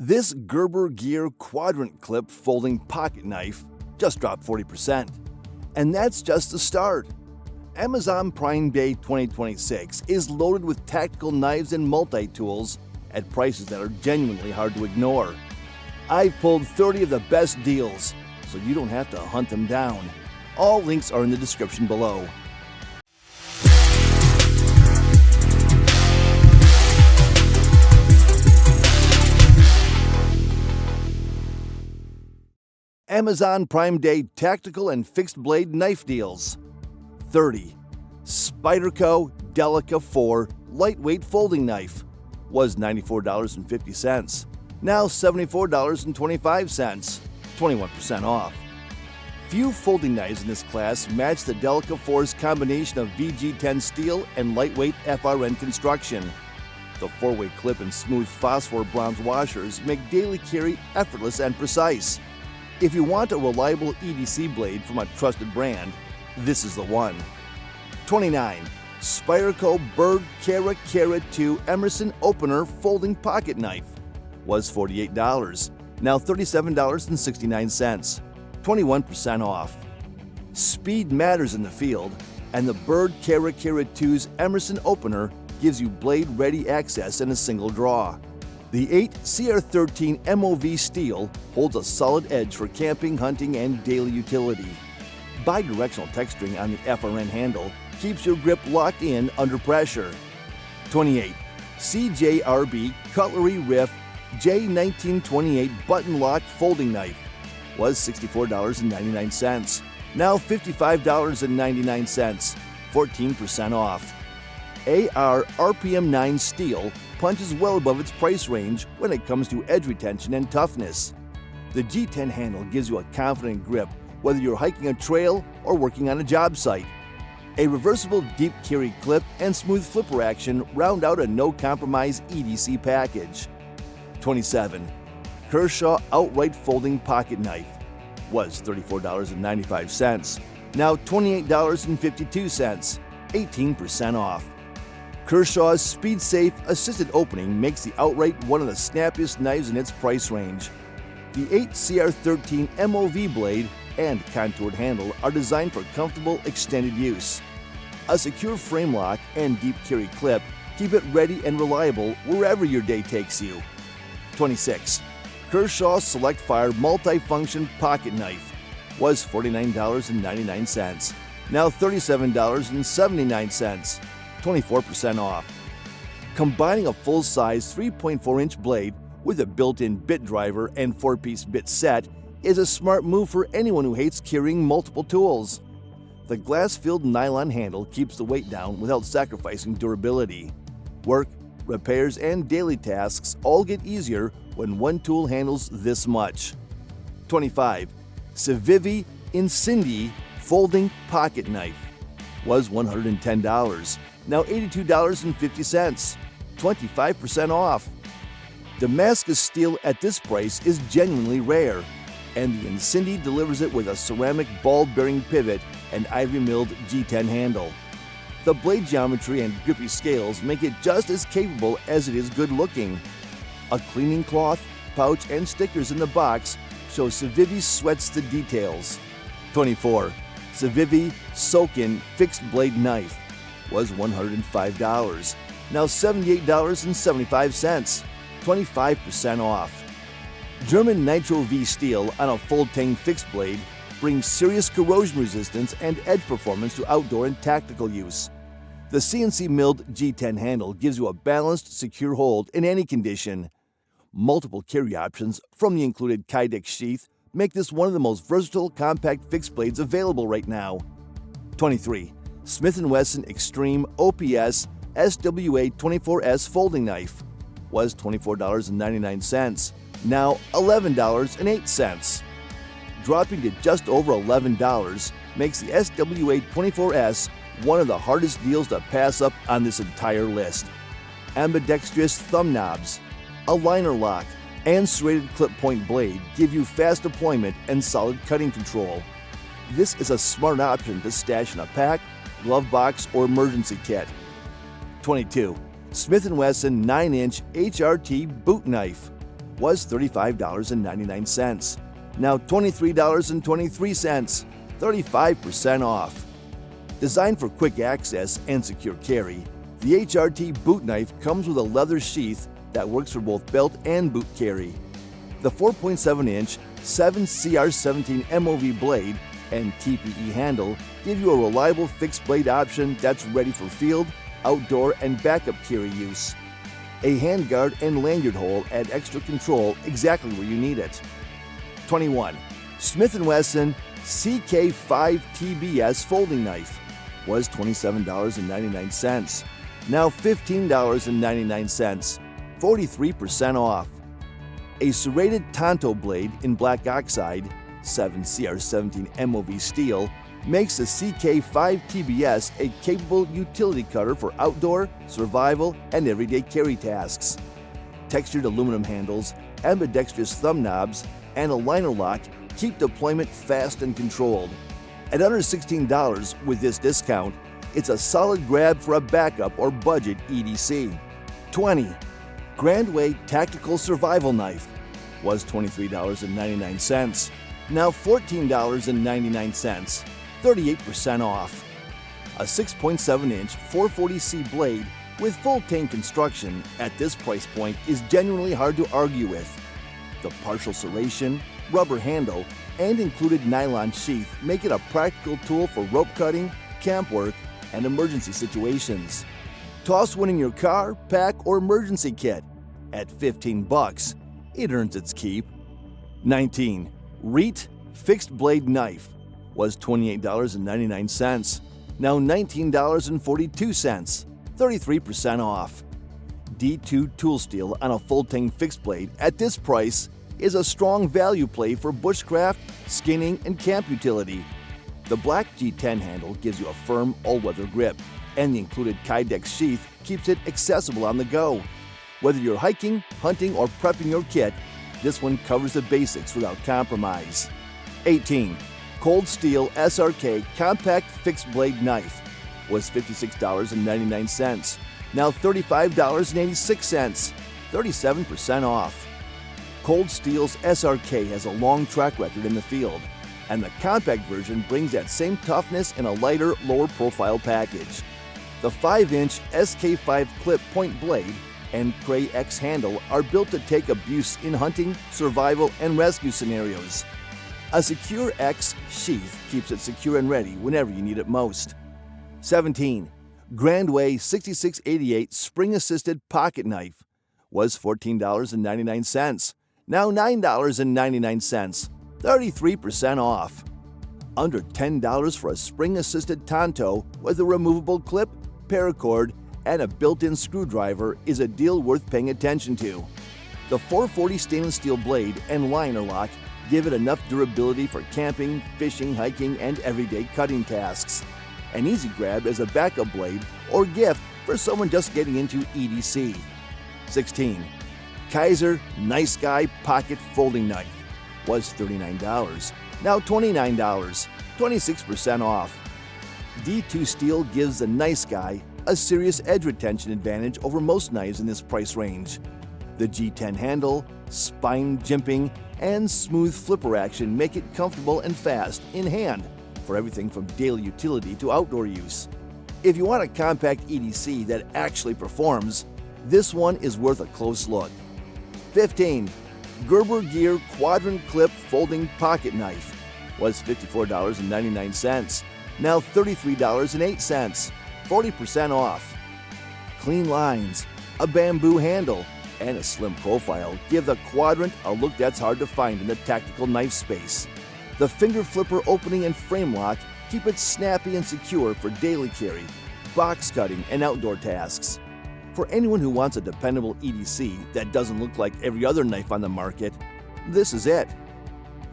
This Gerber Gear quadrant clip folding pocket knife just dropped 40%. And that's just the start. Amazon Prime Day 2026 is loaded with tactical knives and multi-tools at prices that are genuinely hard to ignore. I've pulled 30 of the best deals, so you don't have to hunt them down. All links are in the description below. Amazon Prime Day Tactical and Fixed Blade Knife Deals. 30. Spyderco Delica 4 Lightweight Folding Knife was $94.50. Now $74.25, 21% off. Few folding knives in this class match the Delica 4's combination of VG10 steel and lightweight FRN construction. The 4-way clip and smooth phosphor bronze washers make daily carry effortless and precise. If you want a reliable EDC blade from a trusted brand, this is the one. 29. Spyderco Berg Cara Cara 2 Emerson Opener Folding Pocket Knife was $48, now $37.69, 21% off. Speed matters in the field, and the Berg Cara Cara 2's Emerson Opener gives you blade-ready access in a single draw. The 8 CR13 MOV steel holds a solid edge for camping, hunting, and daily utility. Bidirectional texturing on the FRN handle keeps your grip locked in under pressure. 28. CJRB Cutlery Riff J1928 Button Lock Folding Knife was $64.99, now $55.99, 14% off. AR RPM 9 steel punches well above its price range when it comes to edge retention and toughness. The G10 handle gives you a confident grip whether you're hiking a trail or working on a job site. A reversible deep carry clip and smooth flipper action round out a no-compromise EDC package. 27. Kershaw Outright Folding Pocket Knife was $34.95, now $28.52, 18% off. Kershaw's Speed-Safe Assisted Opening makes the Outright one of the snappiest knives in its price range. The 8 CR13 MOV blade and contoured handle are designed for comfortable, extended use. A secure frame lock and deep carry clip keep it ready and reliable wherever your day takes you. 26. Kershaw Select Fire Multifunction Pocket Knife was $49.99, now $37.79, 24% off. Combining a full-size 3.4-inch blade with a built-in bit driver and 4-piece bit set is a smart move for anyone who hates carrying multiple tools. The glass-filled nylon handle keeps the weight down without sacrificing durability. Work, repairs, and daily tasks all get easier when one tool handles this much. 25. Civivi Incendi Folding Pocket Knife was $110, now $82.50, 25% off. Damascus steel at this price is genuinely rare, and the Incendi delivers it with a ceramic ball-bearing pivot and ivory-milled G10 handle. The blade geometry and grippy scales make it just as capable as it is good-looking. A cleaning cloth, pouch, and stickers in the box show Civivi sweats the details. 24. Civivi Soakin Fixed Blade Knife was $105, now $78.75, 25% off. German Nitro V steel on a full-tang fixed blade brings serious corrosion resistance and edge performance to outdoor and tactical use. The CNC milled G10 handle gives you a balanced, secure hold in any condition. Multiple carry options from the included Kydex sheath make this one of the most versatile compact fixed blades available right now. 23. Smith & Wesson Extreme OPS SWA 24S Folding Knife was $24.99, now $11.08. Dropping to just over $11 makes the SWA 24S one of the hardest deals to pass up on this entire list. Ambidextrous thumb knobs, a liner lock, and serrated clip point blade give you fast deployment and solid cutting control. This is a smart option to stash in a pack, glove box, or emergency kit. 22. Smith & Wesson 9-inch HRT Boot Knife was $35.99. Now $23.23, 35% off. Designed for quick access and secure carry, the HRT boot knife comes with a leather sheath that works for both belt and boot carry. The 4.7-inch 7CR17 MOV blade and TPE handle give you a reliable fixed blade option that's ready for field, outdoor, and backup carry use. A handguard and lanyard hole add extra control exactly where you need it. 21. Smith & Wesson CK5 TBS folding knife was $27.99. Now $15.99, 43% off. A serrated Tonto blade in black oxide, 7CR17 MOV steel, makes the CK5 TBS a capable utility cutter for outdoor, survival, and everyday carry tasks. Textured aluminum handles, ambidextrous thumb knobs, and a liner lock keep deployment fast and controlled. At under $16 with this discount, it's a solid grab for a backup or budget EDC. 20. Grandway Tactical Survival Knife was $23.99. Now $14.99, 38% off. A 6.7-inch 440C blade with full tank construction at this price point is genuinely hard to argue with. The partial serration, rubber handle, and included nylon sheath make it a practical tool for rope cutting, camp work, and emergency situations. Toss one in your car, pack, or emergency kit. At $15, it earns its keep. 19. Reet Fixed Blade Knife was $28.99. Now $19.42, 33% off. D2 tool steel on a full tang fixed blade at this price is a strong value play for bushcraft, skinning, and camp utility. The black G10 handle gives you a firm, all-weather grip, and the included Kydex sheath keeps it accessible on the go. Whether you're hiking, hunting, or prepping your kit, this one covers the basics without compromise. 18. Cold Steel SRK Compact Fixed Blade Knife was $56.99. Now $35.86, 37% off. Cold Steel's SRK has a long track record in the field, and the compact version brings that same toughness in a lighter, lower-profile package. The 5-inch SK5 clip point blade and Cray X handle are built to take abuse in hunting, survival, and rescue scenarios. A Secure X sheath keeps it secure and ready whenever you need it most. 17. Grandway 6688 Spring-Assisted Pocket Knife was $14.99. Now $9.99, 33% off. Under $10 for a spring-assisted Tonto with a removable clip, paracord, and a built-in screwdriver is a deal worth paying attention to. The 440 stainless steel blade and liner lock give it enough durability for camping, fishing, hiking, and everyday cutting tasks. An easy grab as a backup blade or gift for someone just getting into EDC. 16. Kaiser Nice Guy Pocket Folding Knife was $39. Now $29, 26% off. D2 steel gives the Nice Guy a serious edge retention advantage over most knives in this price range. The G10 handle, spine jimping, and smooth flipper action make it comfortable and fast in hand for everything from daily utility to outdoor use. If you want a compact EDC that actually performs, this one is worth a close look. 15. Gerber Gear Quadrant Clip Folding Pocket Knife was $54.99. Now $33.08, 40% off. Clean lines, a bamboo handle, and a slim profile give the Quadrant a look that's hard to find in the tactical knife space. The finger flipper opening and frame lock keep it snappy and secure for daily carry, box cutting, and outdoor tasks. For anyone who wants a dependable EDC that doesn't look like every other knife on the market, this is it.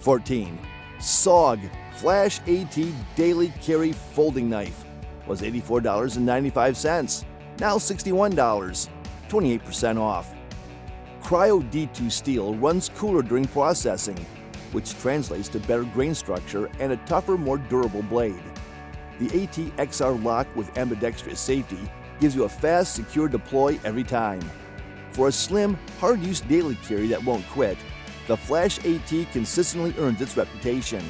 14. SOG Flash AT Daily Carry Folding Knife was $84.95. Now $61, 28% off. Cryo D2 steel runs cooler during processing, which translates to better grain structure and a tougher, more durable blade. The AT-XR lock with ambidextrous safety gives you a fast, secure deploy every time. For a slim, hard-use daily carry that won't quit, the Flash AT consistently earns its reputation.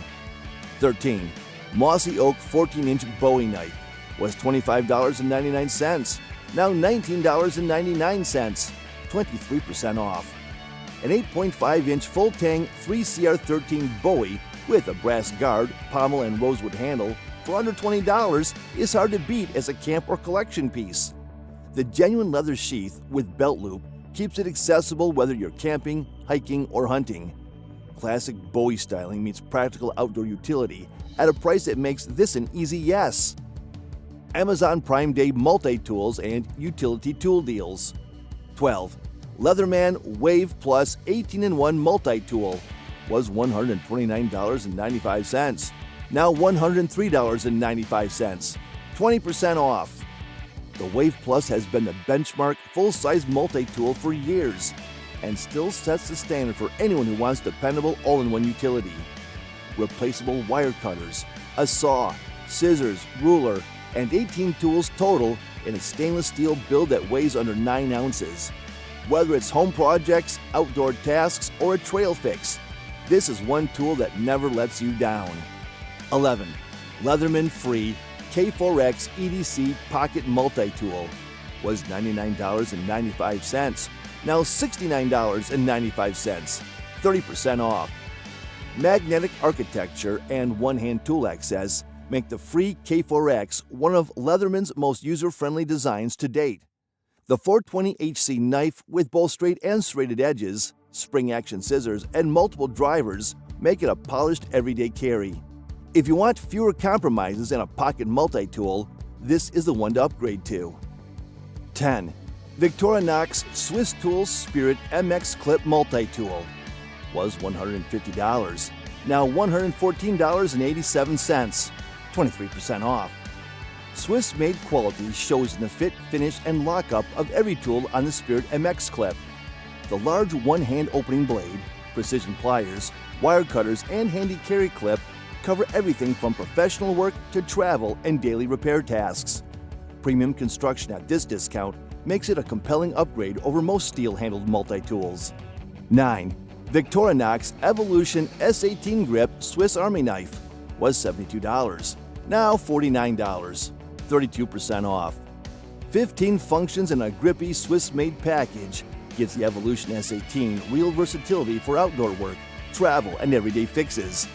13. Mossy Oak 14-inch Bowie knife was $25.99, now $19.99, 23% off. An 8.5-inch full-tang 3CR13 Bowie with a brass guard, pommel, and rosewood handle for under $20 is hard to beat as a camp or collection piece. The genuine leather sheath with belt loop keeps it accessible whether you're camping, hiking, or hunting. Classic Bowie styling meets practical outdoor utility at a price that makes this an easy yes. Amazon Prime Day multi-tools and utility tool deals. 12. Leatherman Wave Plus 18-in-1 multi-tool was $129.95, now $103.95, 20% off. The Wave Plus has been the benchmark full-size multi-tool for years and still sets the standard for anyone who wants dependable all-in-one utility. Replaceable wire cutters, a saw, scissors, ruler, and 18 tools total in a stainless steel build that weighs under 9 ounces. Whether it's home projects, outdoor tasks, or a trail fix, this is one tool that never lets you down. 11. Leatherman Free K4X EDC Pocket Multi-Tool was $99.95, now $69.95, 30% off. Magnetic architecture and one-hand tool access make the Free K4X one of Leatherman's most user-friendly designs to date. The 420HC knife with both straight and serrated edges, spring-action scissors, and multiple drivers make it a polished everyday carry. If you want fewer compromises and a pocket multi-tool, this is the one to upgrade to. 10. Victorinox Swiss Tools Spirit MX Clip Multi-Tool was $150, now $114.87, 23% off. Swiss-made quality shows in the fit, finish, and lockup of every tool on the Spirit MX Clip. The large one-hand opening blade, precision pliers, wire cutters, and handy carry clip cover everything from professional work to travel and daily repair tasks. Premium construction at this discount makes it a compelling upgrade over most steel-handled multi-tools. 9. Victorinox Evolution S18 Grip Swiss Army Knife was $72, now $49, 32% off. 15 functions in a grippy Swiss-made package gives the Evolution S18 real versatility for outdoor work, travel, and everyday fixes.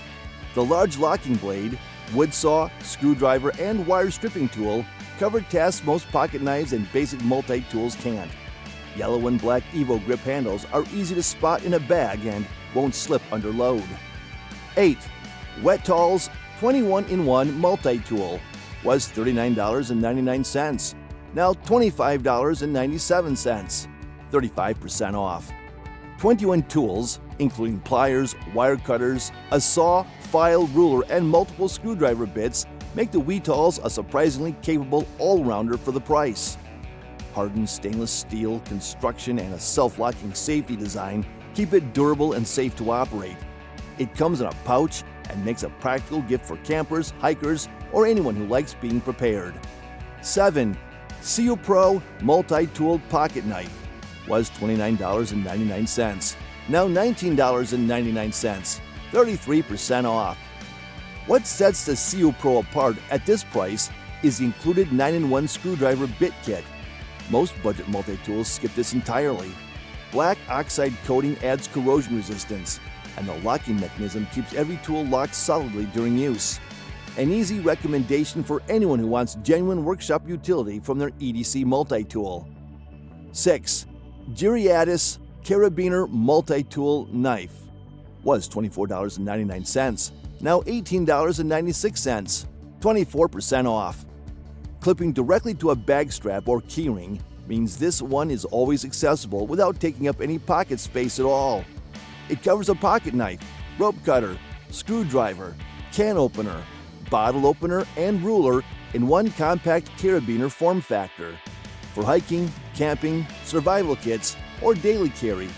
The large locking blade, wood saw, screwdriver, and wire stripping tool cover tasks most pocket knives and basic multi-tools can't. Yellow and black Evo grip handles are easy to spot in a bag and won't slip under load. 8. Wet-Tall's 21-in-1 multi-tool was $39.99, now $25.97, 35% off. 21 tools, including pliers, wire cutters, a saw, file, ruler, and multiple screwdriver bits, make the Wet-Talls a surprisingly capable all-rounder for the price. Hardened stainless steel construction and a self-locking safety design keep it durable and safe to operate. It comes in a pouch and makes a practical gift for campers, hikers, or anyone who likes being prepared. 7. Seal Pro Multi-Tool Pocket Knife was $29.99, now $19.99, 33% off. What sets the Seal Pro apart at this price is the included 9-in-1 screwdriver bit kit. Most budget multi-tools skip this entirely. Black oxide coating adds corrosion resistance, and the locking mechanism keeps every tool locked solidly during use. An easy recommendation for anyone who wants genuine workshop utility from their EDC multi-tool. 6. Giriatis Carabiner Multi-Tool Knife was $24.99, now $18.96, 24% off. Clipping directly to a bag strap or keyring means this one is always accessible without taking up any pocket space at all. It covers a pocket knife, rope cutter, screwdriver, can opener, bottle opener, and ruler in one compact carabiner form factor. For hiking, camping, survival kits, or daily carry,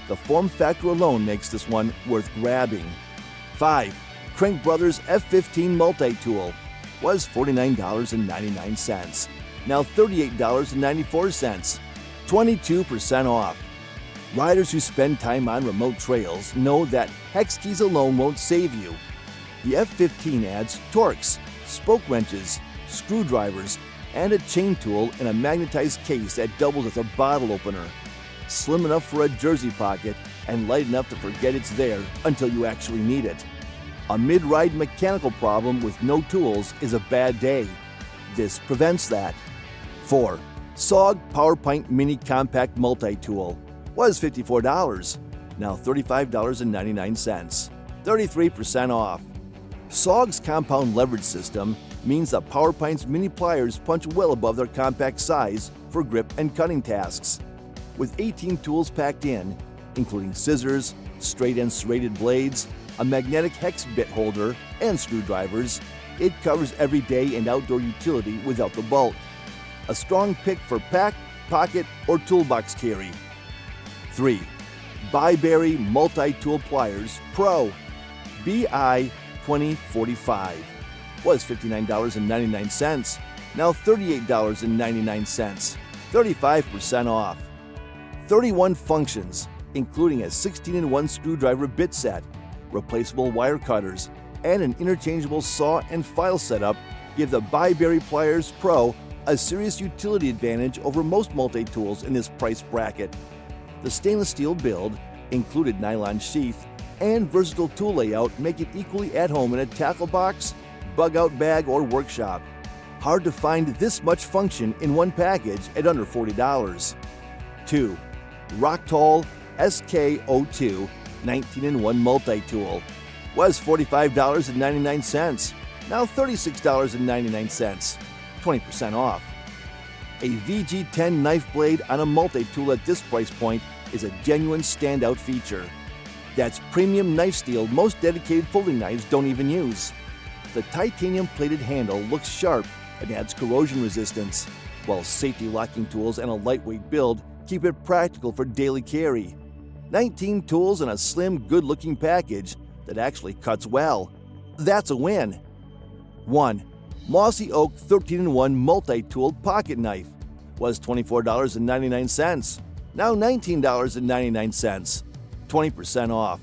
the form factor alone makes this one worth grabbing. 5. Crank Brothers F15 Multi-Tool was $49.99, now $38.94, 22% off. Riders who spend time on remote trails know that hex keys alone won't save you. The F-15 adds Torx, spoke wrenches, screwdrivers, and a chain tool in a magnetized case that doubles as a bottle opener. Slim enough for a jersey pocket and light enough to forget it's there until you actually need it. A mid-ride mechanical problem with no tools is a bad day. This prevents that. 4. SOG PowerPint Mini Compact Multi-Tool was $54, now $35.99, 33% off. SOG's compound leverage system means that PowerPint's mini pliers punch well above their compact size for grip and cutting tasks. With 18 tools packed in, including scissors, straight and serrated blades, a magnetic hex bit holder, and screwdrivers, it covers everyday and outdoor utility without the bulk. A strong pick for pack, pocket, or toolbox carry. 3. Byberry Multi-Tool Pliers Pro BI 2045 was $59.99, now $38.99, 35% off. 31 functions, including a 16-in-1 screwdriver bit set, replaceable wire cutters, and an interchangeable saw and file setup, give the Byberry Pliers Pro a serious utility advantage over most multi-tools in this price bracket. The stainless steel build, included nylon sheath, and versatile tool layout make it equally at home in a tackle box, bug-out bag, or workshop. Hard to find this much function in one package at under $40. 2. Rocktol SK02 19-in-1 Multi-Tool was $45.99, now $36.99, 20% off. A VG10 knife blade on a multi-tool at this price point is a genuine standout feature. That's premium knife steel most dedicated folding knives don't even use. The titanium-plated handle looks sharp and adds corrosion resistance, while safety locking tools and a lightweight build keep it practical for daily carry. 19 tools in a slim, good-looking package that actually cuts well. That's a win. 1. Mossy Oak 13-in-1 Multi-Tool Pocket Knife was $24.99, now $19.99, 20% off.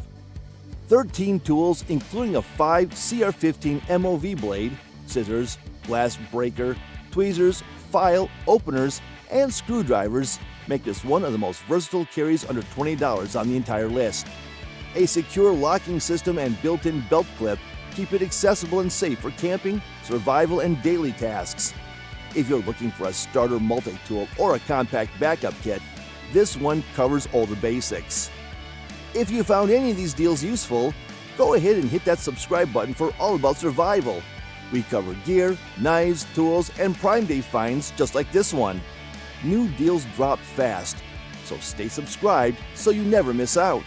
13 tools, including a 5 CR15 MOV blade, scissors, glass breaker, tweezers, file, openers, and screwdrivers, make this one of the most versatile carries under $20 on the entire list. A secure locking system and built-in belt clip keep it accessible and safe for camping, survival, and daily tasks. If you're looking for a starter multi-tool or a compact backup kit, this one covers all the basics. If you found any of these deals useful, go ahead and hit that subscribe button for All About Survival. We cover gear, knives, tools, and Prime Day finds just like this one. New deals drop fast, so stay subscribed so you never miss out.